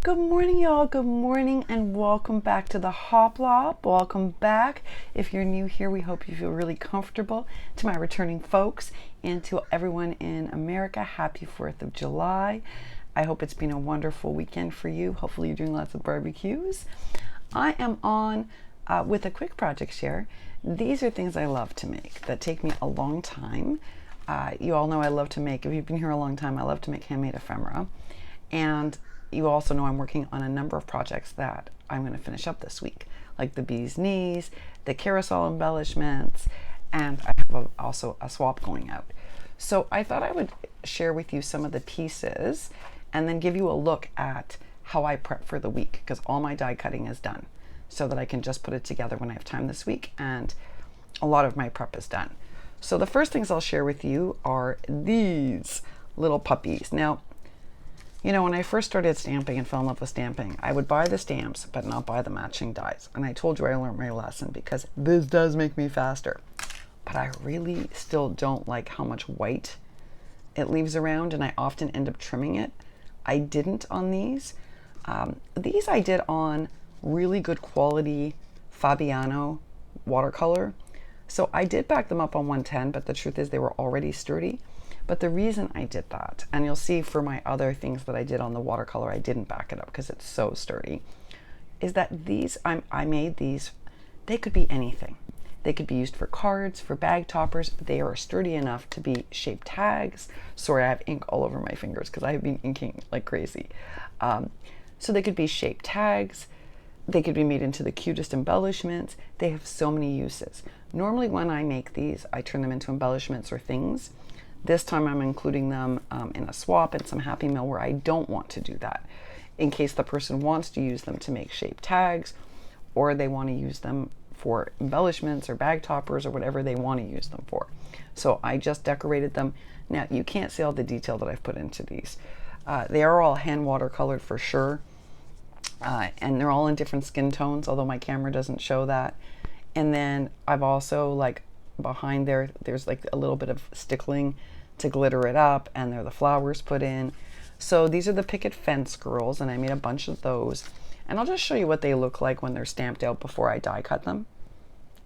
Good morning, y'all. Good morning, and welcome back to the Hoplop. Welcome back. If you're new here, we hope you feel really comfortable. To my returning folks and to everyone in America, happy 4th of July. I hope it's been a wonderful weekend for you. Hopefully, you're doing lots of barbecues. I am on with a quick project share. These are things I love to make that take me a long time. You all know I love to make, if you've been here a long time, I love to make handmade ephemera. And you also know I'm working on a number of projects that I'm going to finish up this week, like the bee's knees, the carousel embellishments, and I have also a swap going out. So I thought I would share with you some of the pieces and then give you a look at how I prep for the week, because all my die cutting is done so that I can just put it together when I have time this week, and a lot of my prep is done. So the first things I'll share with you are these little puppies. Now, you know, when I first started stamping and fell in love with stamping, I would buy the stamps but not buy the matching dies. And I told you I learned my lesson because this does make me faster. But I really still don't like how much white it leaves around, and I often end up trimming it. I didn't on these. These I did on really good quality Fabiano watercolor. So I did back them up on 110, but the truth is they were already sturdy. But the reason I did that, and you'll see for my other things that I did on the watercolor, I didn't back it up because it's so sturdy, is that these, I made these, they could be anything. They could be used for cards, for bag toppers. They are sturdy enough to be shaped tags. Sorry, I have ink all over my fingers because I have been inking like crazy. So they could be shaped tags. They could be made into the cutest embellishments. They have so many uses. Normally when I make these, I turn them into embellishments or things. This time I'm including them in a swap and some Happy Mail where I don't want to do that, in case the person wants to use them to make shaped tags, or they want to use them for embellishments or bag toppers or whatever they want to use them for. So I just decorated them. Now you can't see all the detail that I've put into these. They are all hand watercolored for sure, and they're all in different skin tones, although my camera doesn't show that. And then I've also, like, behind there's like a little bit of stickling to glitter it up, and there are the flowers put in. So these are the picket fence girls, and I made a bunch of those, and I'll just show you what they look like when they're stamped out before I die cut them.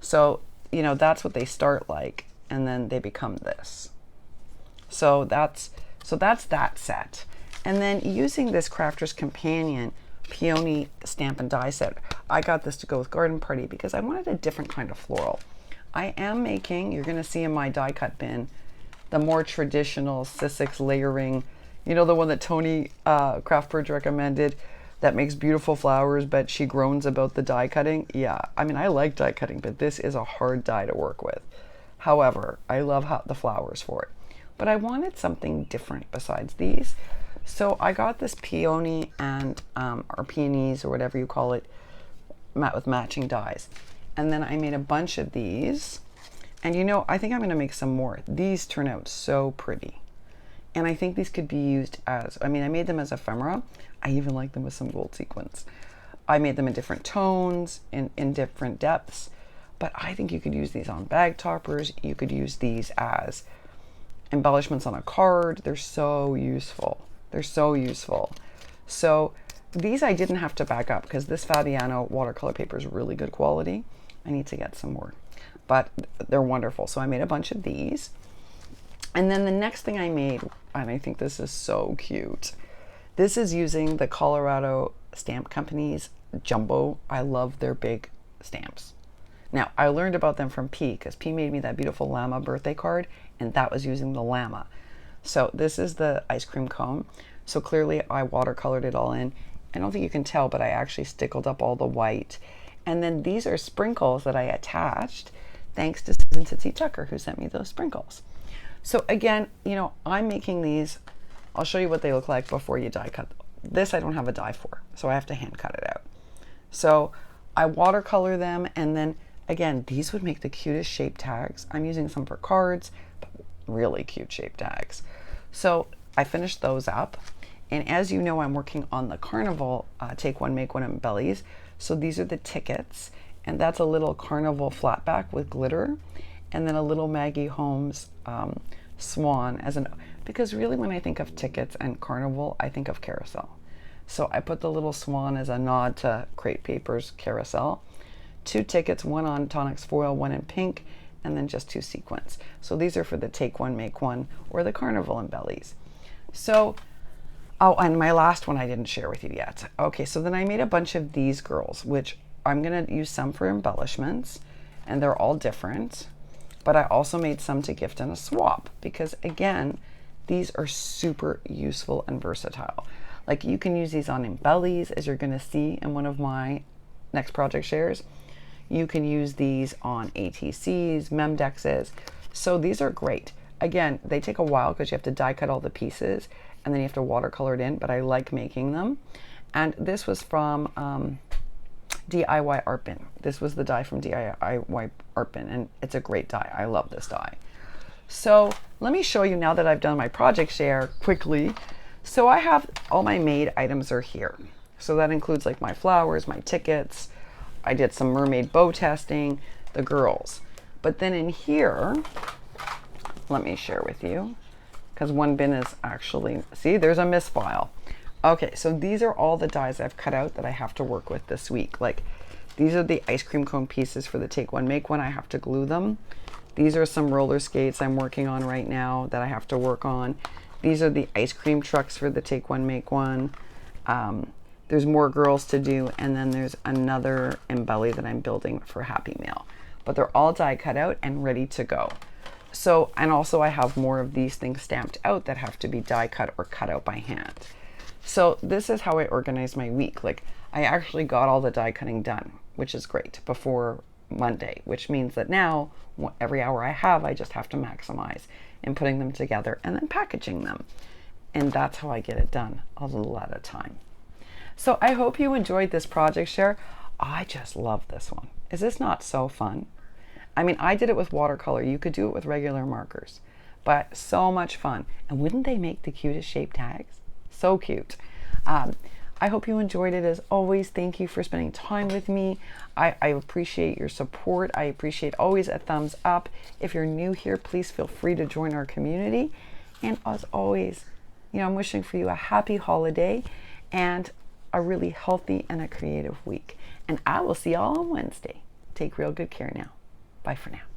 So, you know, that's what they start like, and then they become this. So that's that set. And then using this Crafter's Companion Peony stamp and die set, I got this to go with Garden Party because I wanted a different kind of floral. I am making, you're going to see in my die cut bin, the more traditional Sissix layering, you know, the one that Tony Craftbridge recommended that makes beautiful flowers, but she groans about the die cutting. Yeah, I mean, I like die cutting, but this is a hard die to work with. However, I love the flowers for it. But I wanted something different besides these. So I got this peony and, or peonies, or whatever you call it, with matching dies. And then I made a bunch of these. And you know, I think I'm going to make some more. These turn out so pretty. And I think these could be used as, I mean, I made them as ephemera. I even like them with some gold sequins. I made them in different tones, in different depths. But I think you could use these on bag toppers. You could use these as embellishments on a card. They're so useful. They're so useful. So these I didn't have to back up because this Fabiano watercolor paper is really good quality. I need to get some more, but they're wonderful. So I made a bunch of these. And then the next thing I made, and I think this is so cute, this is using the Colorado Stamp Company's Jumbo. I love their big stamps. Now, I learned about them from P because P made me that beautiful llama birthday card, and that was using the llama. So this is the ice cream cone. So clearly I watercolored it all in. I don't think you can tell, but I actually stickled up all the white. And then these are sprinkles that I attached, thanks to Susan Titsy Tucker, who sent me those sprinkles. So again, you know, I'm making these. I'll show you what they look like before you die cut. This I don't have a die for, so I have to hand cut it out. So I watercolor them, and then again, these would make the cutest shape tags. I'm using some for cards, but really cute shape tags. So I finished those up. And as you know, I'm working on the Carnival Take One, Make One Embellies. So these are the tickets, and that's a little Carnival flatback with glitter, and then a little Maggie Holmes swan as an, because really when I think of tickets and Carnival, I think of carousel. So I put the little swan as a nod to Crate Paper's carousel. 2 tickets, one on Tonics foil, one in pink, and then just 2 sequins. So these are for the Take One, Make One, or the Carnival Embellies. So, oh, and my last one I didn't share with you yet. Okay, so then I made a bunch of these girls, which I'm gonna use some for embellishments, and they're all different. But I also made some to gift and a swap, because again, these are super useful and versatile. Like, you can use these on Embellies, as you're gonna see in one of my next project shares. You can use these on ATCs, Memdexes. So these are great. Again, they take a while because you have to die cut all the pieces and then you have to watercolor it in, but I like making them. And this was from DIY Art Bin. This was the die from DIY Art Bin, and it's a great die. I love this die. So let me show you, now that I've done my project share, quickly. So I have all my made items are here. So that includes like my flowers, my tickets. I did some mermaid bow testing, the girls. But then in here, let me share with you, because one bin is actually, see, there's a misfile. Okay, so these are all the dies I've cut out that I have to work with this week. Like, these are the ice cream cone pieces for the Take One, Make One. I have to glue them. These are some roller skates I'm working on right now that I have to work on. These are the ice cream trucks for the Take One, Make One. There's more girls to do, and then there's another embelly that I'm building for Happy Mail. But they're all die cut out and ready to go. So, and also I have more of these things stamped out that have to be die cut or cut out by hand. So this is how I organize my week. Like, I actually got all the die cutting done, which is great, before Monday, which means that now every hour I have, I just have to maximize in putting them together and then packaging them. And that's how I get it done a little at a time. So I hope you enjoyed this project share. I just love this one. Is this not so fun? I mean, I did it with watercolor. You could do it with regular markers, but so much fun. And wouldn't they make the cutest shaped tags? So cute. I hope you enjoyed it. As always, thank you for spending time with me. I appreciate your support. I appreciate always a thumbs up. If you're new here, please feel free to join our community. And as always, you know, I'm wishing for you a happy holiday and a really healthy and a creative week. And I will see y'all on Wednesday. Take real good care now. Bye for now.